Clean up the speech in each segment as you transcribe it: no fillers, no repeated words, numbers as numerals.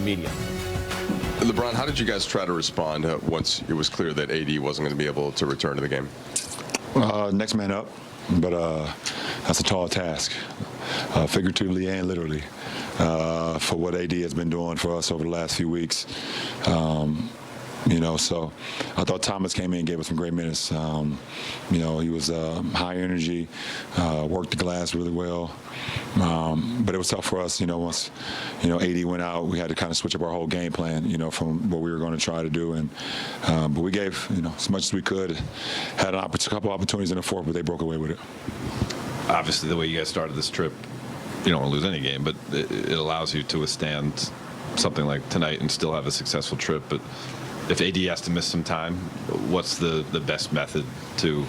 media. LeBron, how did you guys try to respond once it was clear that AD wasn't going to be able to return to the game? Next man up, but that's a tall task, figuratively and literally, for what AD has been doing for us over the last few weeks. So I thought Thomas came in and gave us some great minutes. He was high energy, worked the glass really well. But it was tough for us, once, AD went out, we had to kind of switch up our whole game plan, from what we were going to try to do. But we gave, as much as we could. Had a couple opportunities in the fourth, but they broke away with it. Obviously, the way you guys started this trip, you don't want to lose any game, but it allows you to withstand something like tonight and still have a successful trip. But if AD has to miss some time, what's the best method to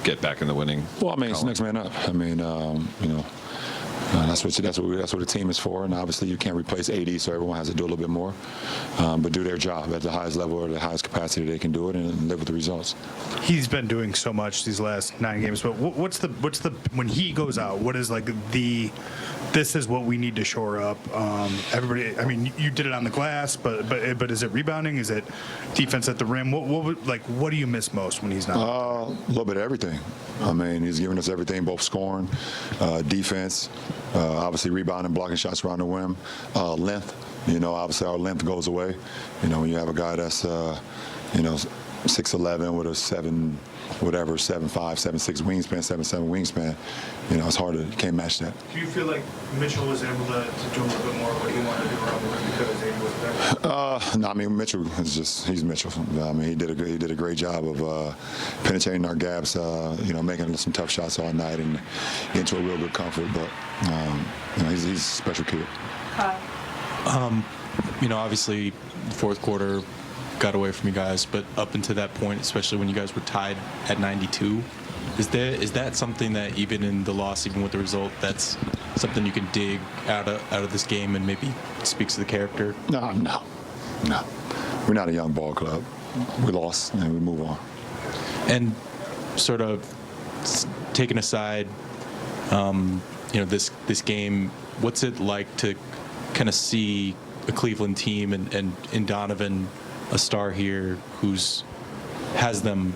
get back in the winning? Well, it's next man up. That's what the team is for, and obviously you can't replace AD, so everyone has to do a little bit more, but do their job at the highest level or the highest capacity they can do it and live with the results. He's been doing so much these last 9 games, but what's the when he goes out? What is this is what we need to shore up? Everybody, you did it on the glass, but is it rebounding? Is it defense at the rim? What do you miss most when he's not? A little bit of everything. He's giving us everything, both scoring, defense, obviously rebounding, blocking shots around the rim, length. Obviously our length goes away. When you have a guy that's 6'11" with a 7'5", 7'6" wingspan, 7'7" wingspan, it's hard to, you can't match that. Do you feel like Mitchell was able to do a little bit more of what he wanted to do around the rim because AD was there? No, Mitchell is he's Mitchell. He did a great job of penetrating our gaps, making some tough shots all night and getting to a real good comfort. But he's a special kid. Obviously, the fourth quarter got away from you guys, but up until that point, especially when you guys were tied at 92, is that something that even in the loss, even with the result, that's something you can dig out of this game and maybe speaks to the character? No. We're not a young ball club. We lost and we move on. And sort of taking aside, this game, what's it like to kind of see a Cleveland team and in Donovan, a star here has them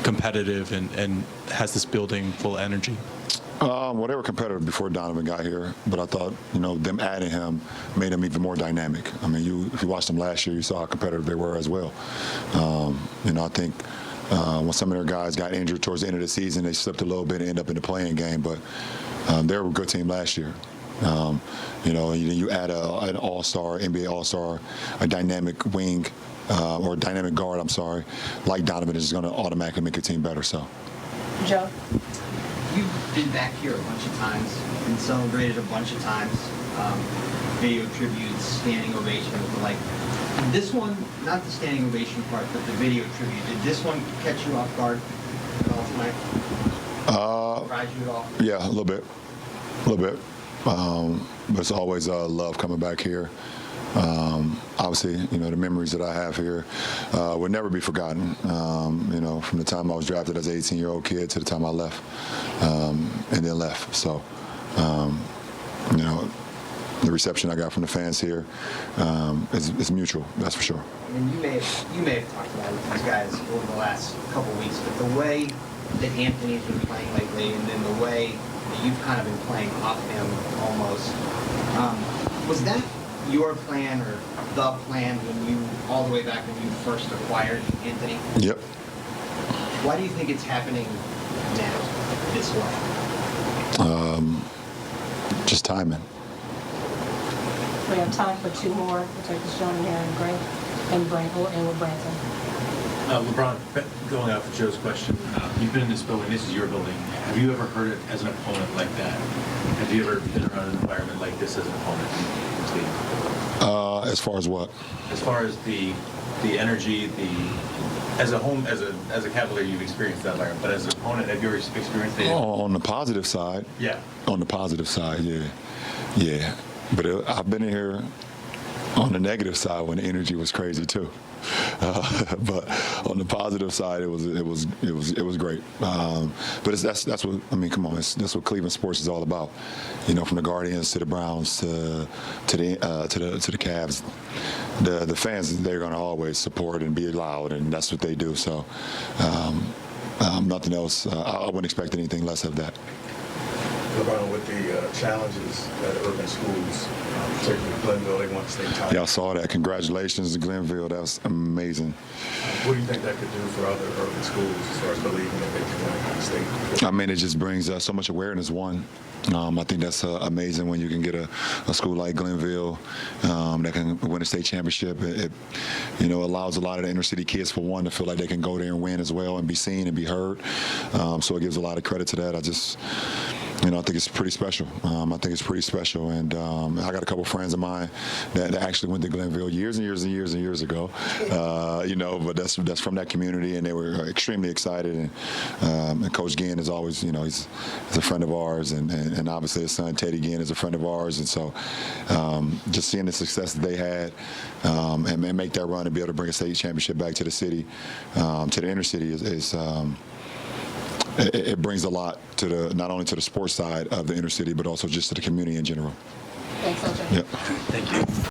competitive and has this building full of energy? Well, they were competitive before Donovan got here, but I thought, them adding him made them even more dynamic. If you watched them last year, you saw how competitive they were as well. I think when some of their guys got injured towards the end of the season, they slipped a little bit and ended up in the playing game, but they were a good team last year. You add an all-star, NBA all-star, a dynamic wing, or a dynamic guard, like Donovan is going to automatically make your team better. So, Joe? You've been back here a bunch of times, been celebrated a bunch of times, video tributes, standing ovations, but did this one, not the standing ovation part, but the video tribute, did this one catch you off guard at all tonight? Surprise you at all? Yeah, a little bit. But it's always love coming back here. Obviously, the memories that I have here will never be forgotten. From the time I was drafted as an 18-year-old kid to the time I left, and then left. So, the reception I got from the fans here is mutual. That's for sure. And you may have talked about it with these guys over the last couple of weeks, but the way that Anthony's been playing lately, and then the way that you've kind of been playing off him almost, was that your plan or the plan all the way back when you first acquired Anthony? Yep. Why do you think it's happening now this way? Just timing. We have time for 2 more. We'll take this gentleman here and with Branson. LeBron, going out for Joe's question, you've been in this building. This is your building. Have you ever heard it as an opponent like that? Have you ever been around an environment like this as an opponent? As far as what? As far as the energy, as a Cavalier, you've experienced that environment. But as an opponent, have you ever experienced it? On the positive side. Yeah. On the positive side, yeah. But I've been in here On the negative side, when the energy was crazy too, but on the positive side, it was great. But that's what I mean. Come on, that's what Cleveland sports is all about. You know, from the Guardians to the Browns to the Cavs, the fans, they're going to always support and be loud, and that's what they do. So nothing else. I wouldn't expect anything less of that. LeBron, with the challenges at urban schools, particularly Glenville, they want to stay tight. Yeah, I saw that. Congratulations to Glenville. That was amazing. What do you think that could do for other urban schools as far as believing that they can win the state? I mean, it just brings so much awareness, one. I think that's amazing when you can get a school like Glenville that can win a state championship. It allows a lot of the inner city kids, for one, to feel like they can go there and win as well and be seen and be heard. So it gives a lot of credit to that. I think it's pretty special. And I got a couple friends of mine that actually went to Glenville years and years ago. But that's from that community, and they were extremely excited. And Coach Ginn is always, he's a friend of ours, and obviously his son Teddy Ginn is a friend of ours. And so, just seeing the success that they had, and make that run and be able to bring a state championship back to the city, to the inner city is. It brings a lot to not only to the sports side of the inner city, but also just to the community in general. Thanks, OJ. Yep. Thank you.